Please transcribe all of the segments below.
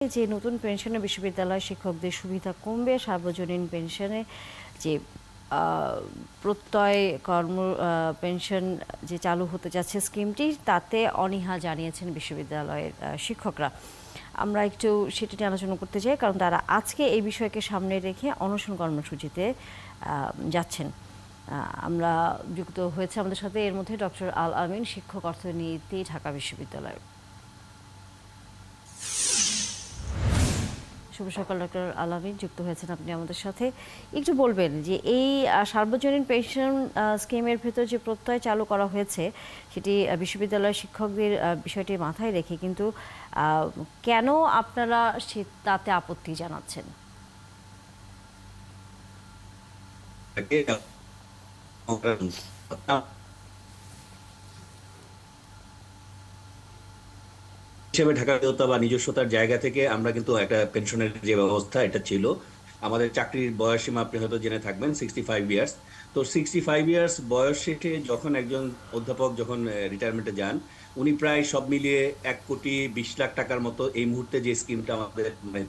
যে নতুন পেনশনে বিশ্ববিদ্যালয় শিক্ষকদের সুবিধা কমবে, সার্বজনীন পেনশনে যে প্রত্যয় কর্ম পেনশন যে চালু হতে যাচ্ছে স্কিমটি, তাতে অনীহা জানিয়েছেন বিশ্ববিদ্যালয়ের শিক্ষকরা। আমরা একটু সেটি নিয়ে আলোচনা করতে চাই, কারণ তারা আজকে এই বিষয়কে সামনে রেখে অনশন কর্মসূচিতে যাচ্ছেন। আমরা যুক্ত হয়েছে আমাদের সাথে এর মধ্যে ডক্টর আল আমিন, শিক্ষক অর্থনীতি, ঢাকা বিশ্ববিদ্যালয়। শুভ সকাল ডক্টর আল আমিন, যুক্ত হয়েছেন আপনি আমাদের সাথে। একটু বলবেন যে এই সার্বজনীন পেনশন স্কিমের ভেতর যে প্রত্যয় চালু করা হয়েছে, সেটি বিশ্ববিদ্যালয়ের শিক্ষকদের বিষয়টি মাথায় রেখে, কিন্তু কেন আপনারা তাতে আপত্তি জানাচ্ছেন? হিসেবে ঢাকা বা নিজস্বতার জায়গা থেকে আমরা কিন্তু একটা পেনশনের যে ব্যবস্থা এটা ছিল। আমাদের চাকরির বয়সসীমা আপনি হয়তো জেনে থাকবেন 65 ইয়ার্স। তো 65 ইয়ার্স বয়স শেষে যখন একজন অধ্যাপক যখন রিটায়ারমেন্টে যান, উনি প্রায় সব মিলিয়ে 1,20,00,000 টাকার মতো এই মুহূর্তে যে স্কিমটা আমাদের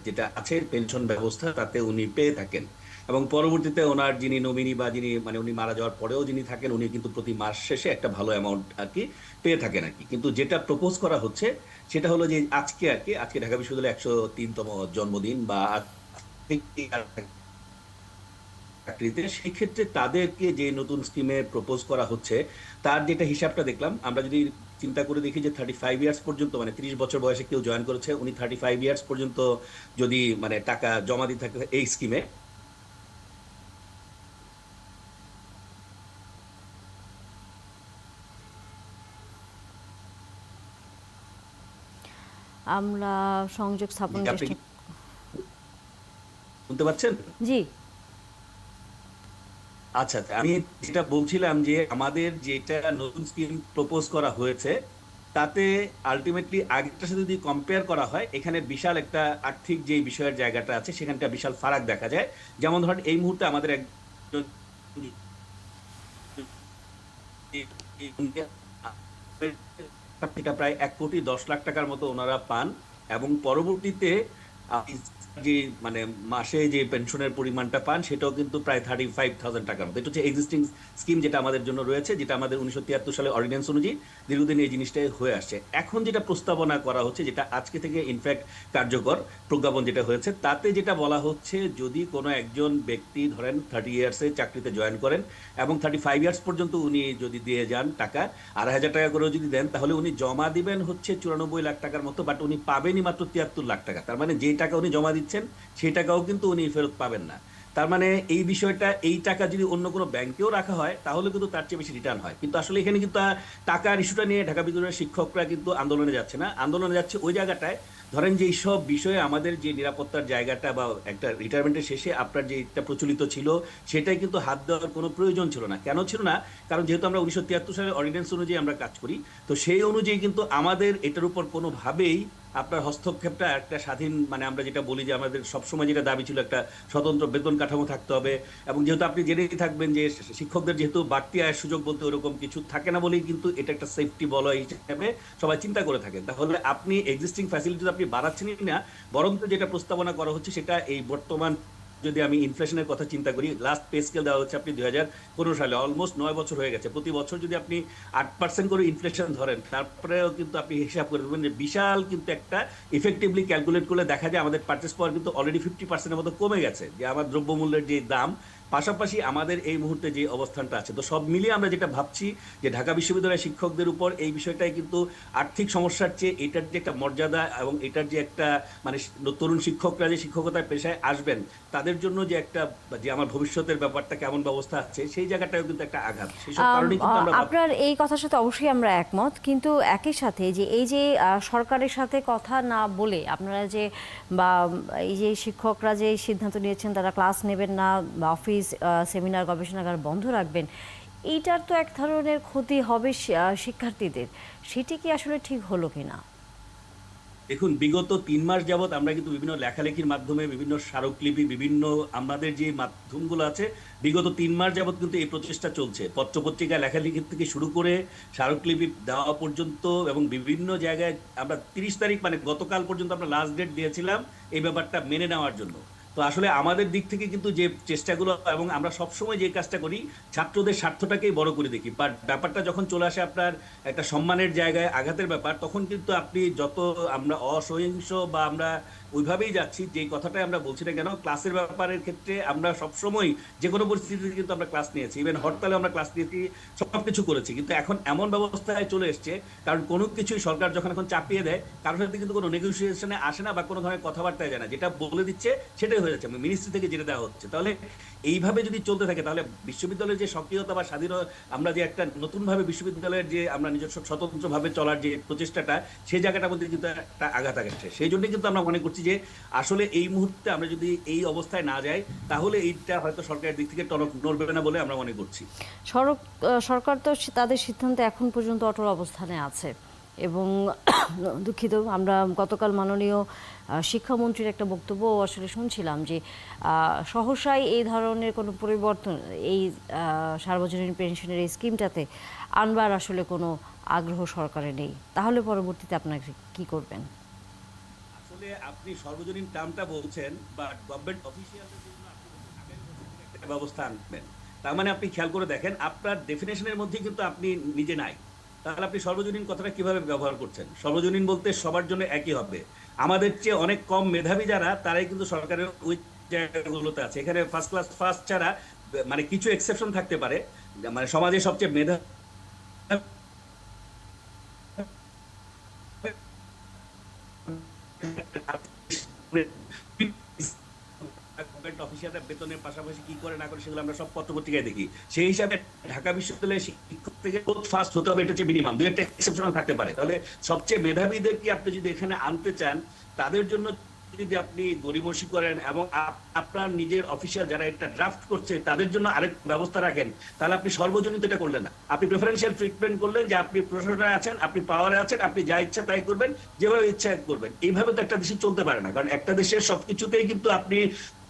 যেটা আছে পেনশন ব্যবস্থা, তাতে উনি পেয়ে থাকেন। এবং পরবর্তীতে ওনার যিনি নমিনি বা যিনি উনি মারা যাওয়ার পরেও যিনি থাকেন, উনি কিন্তু প্রতি মাস শেষে একটা ভালো অ্যামাউন্ট আর কি পেয়ে থাকেন আর কি। কিন্তু যেটা প্রপোজ করা হচ্ছে সেটা হলো যে আজকে ঢাকা বিশ্ববিদ্যালয়ের 103তম জন্মদিন বা চাকরিতে, সেই ক্ষেত্রে তাদেরকে যে নতুন স্কিমে প্রপোজ করা হচ্ছে, তার যেটা হিসাবটা দেখলাম, আমরা যদি চিন্তা করে দেখি যে 35 ইয়ার্স পর্যন্ত 30 বছর বয়সে কেউ জয়েন করেছে, উনি 35 ইয়ার্স পর্যন্ত যদি টাকা জমা দিতে থাকে এই স্কিমে। আমরা সংযোগ স্থাপন আপনি চেষ্টা। কি শুনতে পাচ্ছেন? জি। আচ্ছা আচ্ছা, আমি যেটা বলছিলাম যে আমাদের যেটা নতুন স্কিম প্রপোজ করা হয়েছে, তাতে আলটিমেটলি আগেরটার সাথে যদি কম্পেয়ার করা হয়, এখানে বিশাল একটা আর্থিক যে বিষয়ের জায়গাটা আছে সেখানটা বিশাল ফারাক দেখা যায়। যেমন ধরেন এই মুহূর্তে আমাদের একজন থেকে প্রায় 1,10,00,000 টাকার মতো ওনারা পান। এবং পরবর্তীতে আপনি যে মাসে যে পেনশনের পরিমাণটা পান, সেটাও কিন্তু প্রায় 35,000 টাকার মতো। এটা হচ্ছে এক্সিস্টিং স্কিম যেটা আমাদের জন্য রয়েছে, যেটা আমাদের 1973 সালে অর্ডিন্যান্স অনুযায়ী দীর্ঘদিন এই জিনিসটাই হয়ে আসছে। এখন যেটা প্রস্তাবনা করা হচ্ছে, যেটা আজকে থেকে ইনফ্যাক্ট কার্যকর প্রজ্ঞাপন যেটা হয়েছে, তাতে যেটা বলা হচ্ছে, যদি কোনো একজন ব্যক্তি ধরেন 30 ইয়ার্সে চাকরিতে জয়েন করেন এবং 35 ইয়ার্স পর্যন্ত উনি যদি দিয়ে যান টাকা, 2,500 টাকা করেও যদি দেন, তাহলে উনি জমা দিবেন হচ্ছে 94 লাখ টাকার মতো, বাট উনি পাবেনই মাত্র 73 লাখ টাকা। তার মানে যে টাকা উনি জমা দিচ্ছেন সেই টাকাও কিন্তু উনি ফেরত পাবেন না। তার মানে এই বিষয়টা, এই টাকা যদি অন্য কোনো ব্যাংকেও রাখা হয়, তাহলে কিন্তু তার চেয়ে বেশি রিটার্ন হয়। কিন্তু আসলে এখানে কিন্তু টাকার ইস্যুটা নিয়ে ঢাকা বিশ্ববিদ্যালয়ের শিক্ষকরা কিন্তু আন্দোলনে যাচ্ছে না, আন্দোলনে যাচ্ছে ওই জায়গাটায়, ধরেন যে এইসব বিষয়ে আমাদের যে নিরাপত্তার জায়গাটা বা একটা রিটায়ারমেন্টের শেষে আপনার যে একটা প্রচলিত ছিল, সেটাই কিন্তু হাত দেওয়ার কোনো প্রয়োজন ছিল না। কেন ছিল না? কারণ যেহেতু আমরা 1973 সালের অর্ডিন্যান্স অনুযায়ী আমরা কাজ করি, তো সেই অনুযায়ী কিন্তু আমাদের এটার উপর কোনোভাবেই আপনার হস্তক্ষেপটা একটা স্বাধীন, আমরা যেটা বলি যে আমাদের সবসময় যেটা দাবি ছিল, একটা স্বতন্ত্র বেতন কাঠামো থাকতে হবে। এবং যেহেতু আপনি জেনেই থাকবেন যে শিক্ষকদের যেহেতু বাড়তি আয়ের সুযোগ বলতে ওরকম কিছু থাকে না, বলেই কিন্তু এটা একটা সেফটি বলয় হিসেবে সবাই চিন্তা করে থাকেন। তাহলে আপনি এক্সিস্টিং ফ্যাসিলিটি আপনি বাড়াচ্ছেনই না, বরং যেটা প্রস্তাবনা করা হচ্ছে সেটা এই বর্তমান, যদি আমি ইনফ্লেশনের কথা চিন্তা করি, লাস্ট পে স্কেল দেওয়া হচ্ছে আপনি 2015 সালে, অলমোস্ট 9 বছর হয়ে গেছে। প্রতি বছর যদি আপনি 8% করে ইনফ্লেশন ধরেন, তারপরেও কিন্তু আপনি হিসাব করে দেবেন যে বিশাল কিন্তু একটা ইফেক্টিভলি ক্যালকুলেট করলে দেখা যায় আমাদের পারচেস পাওয়ার কিন্তু অলরেডি 50%-এর মতো কমে গেছে, যে আমার দ্রব্যমূল্যের যে দাম, পাশাপাশি আমাদের এই মুহূর্তে যে অবস্থানটা আছে। তো সব মিলিয়ে আমরা যেটা ভাবছি যে ঢাকা বিশ্ববিদ্যালয়ের শিক্ষকদের উপর এই বিষয়টাই কিন্তু আর্থিক সমস্যার চেয়ে এটার যে একটা মর্যাদা এবং এটার যে একটা মানে তরুণ শিক্ষকরা যে শিক্ষকতার পেশায় আসবেন, তাদের জন্য যে একটা, যে আমার ভবিষ্যতের ব্যাপারটা কেমন ব্যবস্থা আছে, সেই জায়গাটাও কিন্তু একটা আঘাত। সেই সব কারণে কিন্তু আমরা আপনার এই কথার সাথে অবশ্যই আমরা একমত, কিন্তু একই সাথে যে এই যে সরকারের সাথে কথা না বলে আপনারা যে, বা এই যে শিক্ষকরা যে সিদ্ধান্ত নিয়েছেন তারা ক্লাস নেবেন না বা অফিস, সেমিনার, গবেষণাগার বন্ধ রাখবেন, এইটার তো এক ধরনের ক্ষতি হবে শিক্ষার্থীদের। সেটি কি আসলে ঠিক হলো কিনা? দেখুন, বিগত 3 মাস যাবত আমরা কিন্তু বিভিন্ন লেখালেখির মাধ্যমে, বিভিন্ন স্মারকলিপি, বিভিন্ন আমাদের যে মাধ্যমগুলো আছে, বিগত 3 মাস যাবত কিন্তু এই প্রচেষ্টা চলছে। পত্রপত্রিকা লেখালেখি থেকে শুরু করে স্মারকলিপি দেওয়া পর্যন্ত, এবং বিভিন্ন জায়গায় আমরা 30 তারিখ মানে গতকাল পর্যন্ত আমরা লাস্ট ডেট দিয়েছিলাম এই ব্যাপারটা মেনে নেওয়ার জন্য। তো আসলে আমাদের দিক থেকে কিন্তু যে চেষ্টাগুলো, এবং আমরা সবসময় যে কাজটা করি, ছাত্রদের স্বার্থটাকেই বড় করে দেখি। বাট ব্যাপারটা যখন চলে আসে আপনার একটা সম্মানের জায়গায় আঘাতের ব্যাপার, তখন কিন্তু আপনি যত আমরা অসহিংস বা আমরা ওইভাবেই যাচ্ছি, যে কথাটাই আমরা বলছি না কেন, ক্লাসের ব্যাপারের ক্ষেত্রে আমরা সবসময় যে কোনো পরিস্থিতিতে কিন্তু আমরা ক্লাস নিয়েছি, ইভেন হরতালে আমরা ক্লাস নিয়েছি, সবকিছু করেছি। কিন্তু এখন এমন ব্যবস্থায় চলে এসছে, কারণ কোনো কিছুই সরকার যখন এখন চাপিয়ে দেয়, কারোর সাথে কিন্তু কোনো নেগোসিয়েশনে আসে না বা কোনো ধরনের কথাবার্তায় যায় না, যেটা বলে দিচ্ছে সেটাই হয়ে যাচ্ছে, মিনিস্ট্রি থেকে যেটা দেওয়া হচ্ছে। তাহলে এইভাবে যদি চলতে থাকে, তাহলে বিশ্ববিদ্যালয়ের যে সক্রিয়তা বা স্বাধীন, আমরা যে একটা নতুনভাবে বিশ্ববিদ্যালয়ের যে আমরা নিজস্ব স্বতন্ত্রভাবে চলার যে প্রচেষ্টাটা, সেই জায়গাটার মধ্যে কিন্তু একটা আঘাত আসছে। সেই জন্য কিন্তু আমরা মনে করছি যে আসলে এই মুহূর্তে আমরা যদি এই অবস্থায় না যাই, তাহলে এইটা হয়তো সরকারের দিক থেকে টনক নড়বে না বলে আমরা মনে করছি। সরকার তো তাদের সিদ্ধান্তে এখন পর্যন্ত অটল অবস্থানে আছে এবং দুঃখিত, আমরা গতকাল মাননীয় শিক্ষামন্ত্রীর একটা বক্তব্য আসলে শুনছিলাম যে সহসাই এই ধরনের কোনো পরিবর্তন এই সার্বজনীন পেনশনের এই স্কিমটাতে আনবার আসলে কোনো আগ্রহ সরকারের নেই। তাহলে পরবর্তীতে আপনাকে কি করবেন? আসলে আপনি সর্বজনীন টার্মটা বলছেন, বা গভর্নমেন্ট অফিসিয়ালদের জন্য আপনি আগামী বছর থেকে একটা ব্যবস্থা আনবেন, তার মানে আপনি খেয়াল করে দেখেন, আপনার ডেফিনেশনের মধ্যে কিন্তু আপনি নিজে নাই। তাহলে আপনি সর্বজনীন কথাটা কিভাবে ব্যবহার করছেন? সর্বজনীন বলতে সবার জন্য একই হবে। আমাদের চেয়ে অনেক কম মেধাবী যারা, তারাই কিন্তু সরকারের ওই জায়গাগুলোতে আছে। এখানে ফার্স্ট ক্লাস ফার্স্ট ছাড়া মানে কিছু এক্সেপশন থাকতে পারে, মানে সমাজে সবচেয়ে মেধাবী গভর্নমেন্ট অফিসিয়ালরা বেতনের পাশাপাশি কি করে না করে সেগুলো আমরা সব পত্রপত্রিকায় দেখি। সেই হিসাবে ঢাকা বিশ্ববিদ্যালয়ের শিক্ষক থেকে ফার্স্ট হতে হবে, এটা হচ্ছে মিনিমাম। দুই একটা এক্সেপশন থাকতে পারে। তাহলে সবচেয়ে মেধাবীদের কি আপনি যদি এখানে আনতে চান, তাদের জন্য যদি আপনি গড়িমসি করেন এবং আপনার নিজের অফিসিয়াল যারা এটা ড্রাফট করছে তাদের জন্য আরেক ব্যবস্থা রাখেন, তাহলে আপনি সর্বজনীন এটা করলেন না, আপনি প্রেফারেন্সিয়াল ট্রিটমেন্ট করলেন, যে আপনি প্রশাসনে আছেন, আপনি পাওয়ারে আছেন, আপনি যা ইচ্ছা তাই করবেন, যেভাবে ইচ্ছা করবেন। এইভাবে তো একটা দেশে চলতে পারে না, কারণ একটা দেশের সবকিছুতেই কিন্তু আপনি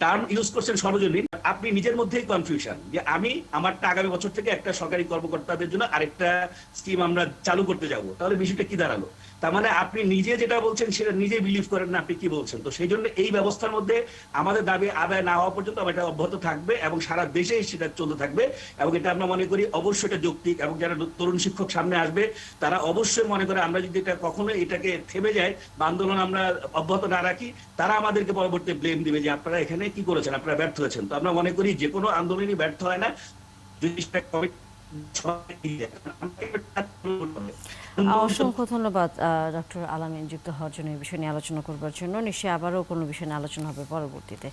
টার্ম ইউজ করছেন সর্বজনীন, আপনি নিজের মধ্যেই কনফিউশন যে আমি আমারটা আগামী বছর থেকে একটা সরকারি কর্মকর্তাদের জন্য আরেকটা স্কিম আমরা চালু করতে যাব। তাহলে বিষয়টা কি দাঁড়ালো? তার মানে আপনি নিজে যেটা বলছেন সেটা নিজে বিলিভ করেন না আপনি কি বলছেন। তো সেই জন্য এই ব্যবস্থার মধ্যে আমাদের দাবি আদায় না হওয়া পর্যন্ত এটা অব্যাহত থাকবে এবং সারা দেশে সেটা চলতে থাকবে। এবং এটা আমরা মনে করি অবশ্যই এটা যৌক্তিক, এবং যারা তরুণ শিক্ষক সামনে আসবে তারা অবশ্যই মনে করে আমরা যদি এটা কখনো এটাকে থেমে যায় বা আন্দোলন আমরা অব্যাহত না রাখি, তারা আমাদেরকে পরবর্তী ব্লেম দিবে যে আপনারা এখানে কি করেছেন, আপনারা ব্যর্থ হয়েছেন। তো আমরা মনে করি যে কোনো আন্দোলনই ব্যর্থ হয় না যদি অসংখ্য ধন্যবাদ ডক্টর আলামিন যুক্ত হওয়ার জন্য, এই বিষয় নিয়ে আলোচনা করবার জন্য। নিশ্চয়ই আবারও কোনো বিষয় নিয়ে আলোচনা হবে পরবর্তীতে।